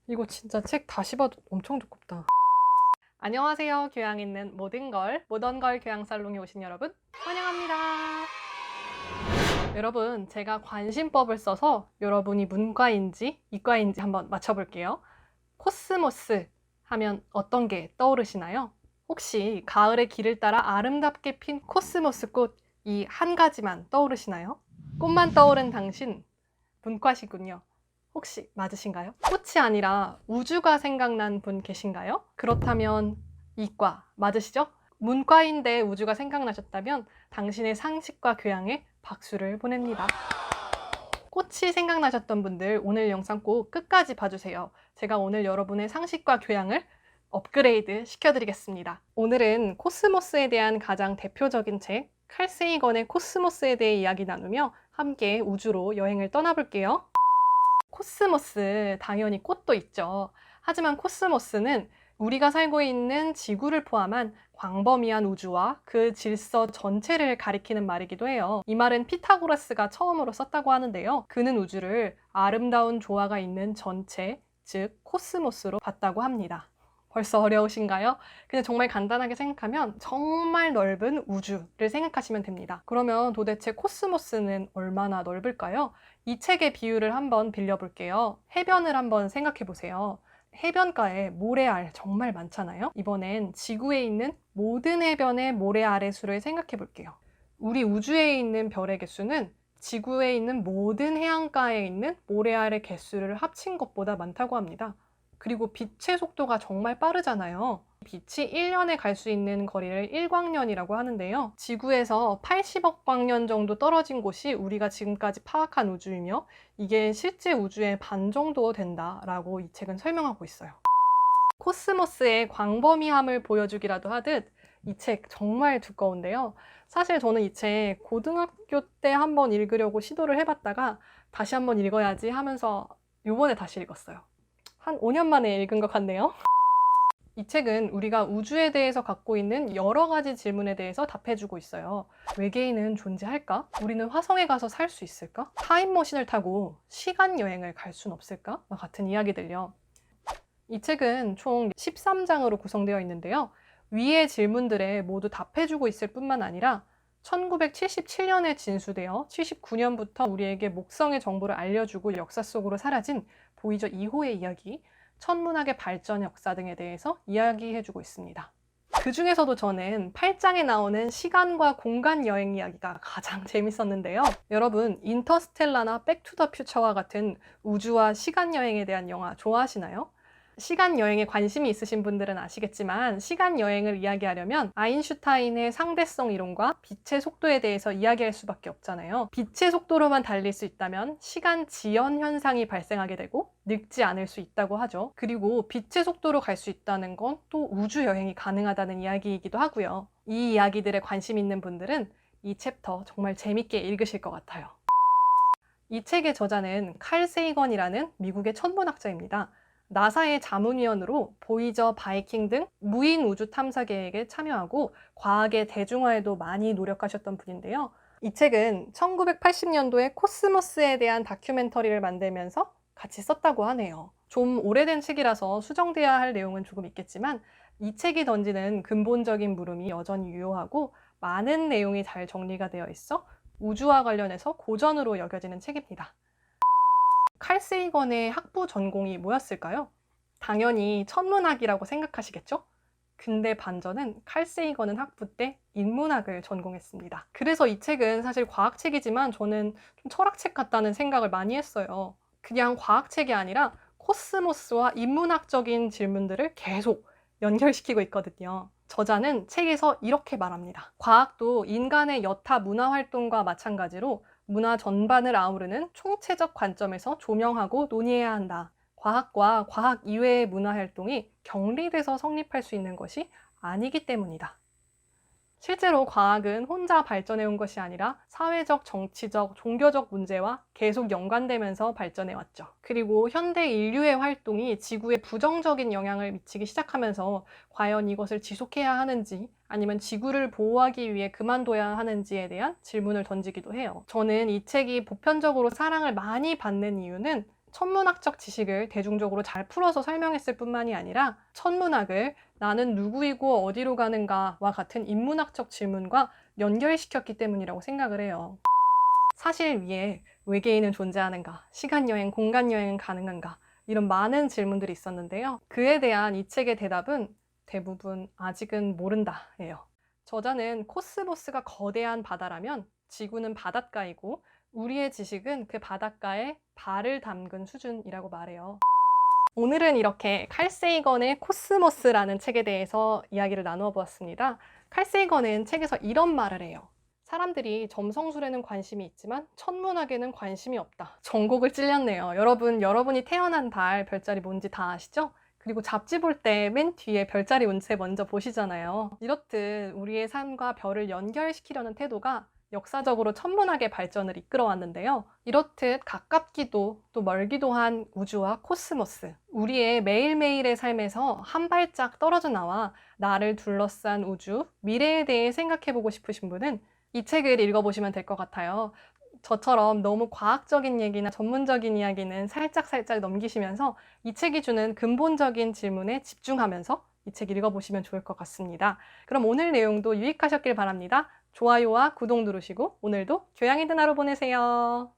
이거 진짜 책 다시 봐도 엄청 두껍다. 안녕하세요. 교양 있는 모든 걸, 모던 걸 교양 살롱에 오신 여러분, 환영합니다. 여러분, 제가 관심법을 써서 여러분이 문과인지 이과인지 한번 맞춰볼게요. 코스모스 하면 어떤 게 떠오르시나요? 혹시 가을의 길을 따라 아름답게 핀 코스모스 꽃 이 한 가지만 떠오르시나요? 꽃만 떠오른 당신, 문과시군요. 혹시 맞으신가요? 꽃이 아니라 우주가 생각난 분 계신가요? 그렇다면 이과 맞으시죠? 문과인데 우주가 생각나셨다면 당신의 상식과 교양에 박수를 보냅니다. 꽃이 생각나셨던 분들 오늘 영상 꼭 끝까지 봐주세요. 제가 오늘 여러분의 상식과 교양을 업그레이드 시켜드리겠습니다. 오늘은 코스모스에 대한 가장 대표적인 책 칼 세이건의 코스모스에 대해 이야기 나누며 함께 우주로 여행을 떠나볼게요. 코스모스, 당연히 꽃도 있죠. 하지만 코스모스는 우리가 살고 있는 지구를 포함한 광범위한 우주와 그 질서 전체를 가리키는 말이기도 해요. 이 말은 피타고라스가 처음으로 썼다고 하는데요. 그는 우주를 아름다운 조화가 있는 전체, 즉 코스모스로 봤다고 합니다. 벌써 어려우신가요? 그냥 정말 간단하게 생각하면 정말 넓은 우주를 생각하시면 됩니다. 그러면 도대체 코스모스는 얼마나 넓을까요? 이 책의 비유를 한번 빌려볼게요. 해변을 한번 생각해 보세요. 해변가에 모래알 정말 많잖아요. 이번엔 지구에 있는 모든 해변의 모래알의 수를 생각해 볼게요. 우리 우주에 있는 별의 개수는 지구에 있는 모든 해안가에 있는 모래알의 개수를 합친 것보다 많다고 합니다. 그리고 빛의 속도가 정말 빠르잖아요. 빛이 1년에 갈 수 있는 거리를 1광년이라고 하는데요. 지구에서 80억 광년 정도 떨어진 곳이 우리가 지금까지 파악한 우주이며 이게 실제 우주의 반 정도 된다라고 이 책은 설명하고 있어요. 코스모스의 광범위함을 보여주기라도 하듯 이 책 정말 두꺼운데요. 사실 저는 이 책 고등학교 때 한번 읽으려고 시도를 해봤다가 다시 한번 읽어야지 하면서 요번에 다시 읽었어요. 한 5년 만에 읽은 것 같네요. 이 책은 우리가 우주에 대해서 갖고 있는 여러 가지 질문에 대해서 답해주고 있어요. 외계인은 존재할까? 우리는 화성에 가서 살 수 있을까? 타임머신을 타고 시간 여행을 갈 순 없을까? 같은 이야기들요. 이 책은 총 13장으로 구성되어 있는데요. 위의 질문들에 모두 답해주고 있을 뿐만 아니라 1977년에 진수되어 79년부터 우리에게 목성의 정보를 알려주고 역사 속으로 사라진 보이저 2호의 이야기, 천문학의 발전 역사 등에 대해서 이야기해주고 있습니다. 그 중에서도 저는 8장에 나오는 시간과 공간 여행 이야기가 가장 재밌었는데요. 여러분, 인터스텔라나 백투더퓨처와 같은 우주와 시간 여행에 대한 영화 좋아하시나요? 시간 여행에 관심이 있으신 분들은 아시겠지만 시간 여행을 이야기하려면 아인슈타인의 상대성 이론과 빛의 속도에 대해서 이야기할 수밖에 없잖아요. 빛의 속도로만 달릴 수 있다면 시간 지연 현상이 발생하게 되고 늙지 않을 수 있다고 하죠. 그리고 빛의 속도로 갈 수 있다는 건 또 우주 여행이 가능하다는 이야기이기도 하고요. 이 이야기들에 관심 있는 분들은 이 챕터 정말 재밌게 읽으실 것 같아요. 이 책의 저자는 칼 세이건이라는 미국의 천문학자입니다. 나사의 자문위원으로 보이저, 바이킹 등 무인 우주 탐사 계획에 참여하고 과학의 대중화에도 많이 노력하셨던 분인데요. 이 책은 1980년도에 코스모스에 대한 다큐멘터리를 만들면서 같이 썼다고 하네요. 좀 오래된 책이라서 수정돼야 할 내용은 조금 있겠지만 이 책이 던지는 근본적인 물음이 여전히 유효하고 많은 내용이 잘 정리가 되어 있어 우주와 관련해서 고전으로 여겨지는 책입니다. 칼 세이건의 학부 전공이 뭐였을까요? 당연히 천문학이라고 생각하시겠죠? 근데 반전은 칼 세이건은 학부 때 인문학을 전공했습니다. 그래서 이 책은 사실 과학책이지만 저는 좀 철학책 같다는 생각을 많이 했어요. 그냥 과학책이 아니라 코스모스와 인문학적인 질문들을 계속 연결시키고 있거든요. 저자는 책에서 이렇게 말합니다. 과학도 인간의 여타 문화 활동과 마찬가지로 문화 전반을 아우르는 총체적 관점에서 조명하고 논의해야 한다. 과학과 과학 이외의 문화 활동이 격리돼서 성립할 수 있는 것이 아니기 때문이다. 실제로 과학은 혼자 발전해 온 것이 아니라 사회적, 정치적, 종교적 문제와 계속 연관되면서 발전해 왔죠. 그리고 현대 인류의 활동이 지구에 부정적인 영향을 미치기 시작하면서 과연 이것을 지속해야 하는지 아니면 지구를 보호하기 위해 그만둬야 하는지에 대한 질문을 던지기도 해요. 저는 이 책이 보편적으로 사랑을 많이 받는 이유는 천문학적 지식을 대중적으로 잘 풀어서 설명했을 뿐만이 아니라 천문학을 나는 누구이고 어디로 가는가와 같은 인문학적 질문과 연결시켰기 때문이라고 생각을 해요. 사실 위에 외계인은 존재하는가, 시간여행, 공간여행은 가능한가 이런 많은 질문들이 있었는데요. 그에 대한 이 책의 대답은 대부분 아직은 모른다예요. 저자는 코스모스가 거대한 바다라면 지구는 바닷가이고 우리의 지식은 그 바닷가에 발을 담근 수준이라고 말해요. 오늘은 이렇게 칼 세이건의 코스모스라는 책에 대해서 이야기를 나누어 보았습니다. 칼 세이건은 책에서 이런 말을 해요. 사람들이 점성술에는 관심이 있지만 천문학에는 관심이 없다. 전곡을 찔렸네요. 여러분이 태어난 달 별자리 뭔지 다 아시죠? 그리고 잡지 볼 때 맨 뒤에 별자리 운세 먼저 보시잖아요. 이렇듯 우리의 삶과 별을 연결시키려는 태도가 역사적으로 천문학의 발전을 이끌어왔는데요. 이렇듯 가깝기도 또 멀기도 한 우주와 코스모스, 우리의 매일매일의 삶에서 한 발짝 떨어져 나와 나를 둘러싼 우주, 미래에 대해 생각해보고 싶으신 분은 이 책을 읽어보시면 될 것 같아요. 저처럼 너무 과학적인 얘기나 전문적인 이야기는 살짝 넘기시면서 이 책이 주는 근본적인 질문에 집중하면서 이 책 읽어보시면 좋을 것 같습니다. 그럼 오늘 내용도 유익하셨길 바랍니다. 좋아요와 구독 누르시고 오늘도 교양있는 하루 보내세요.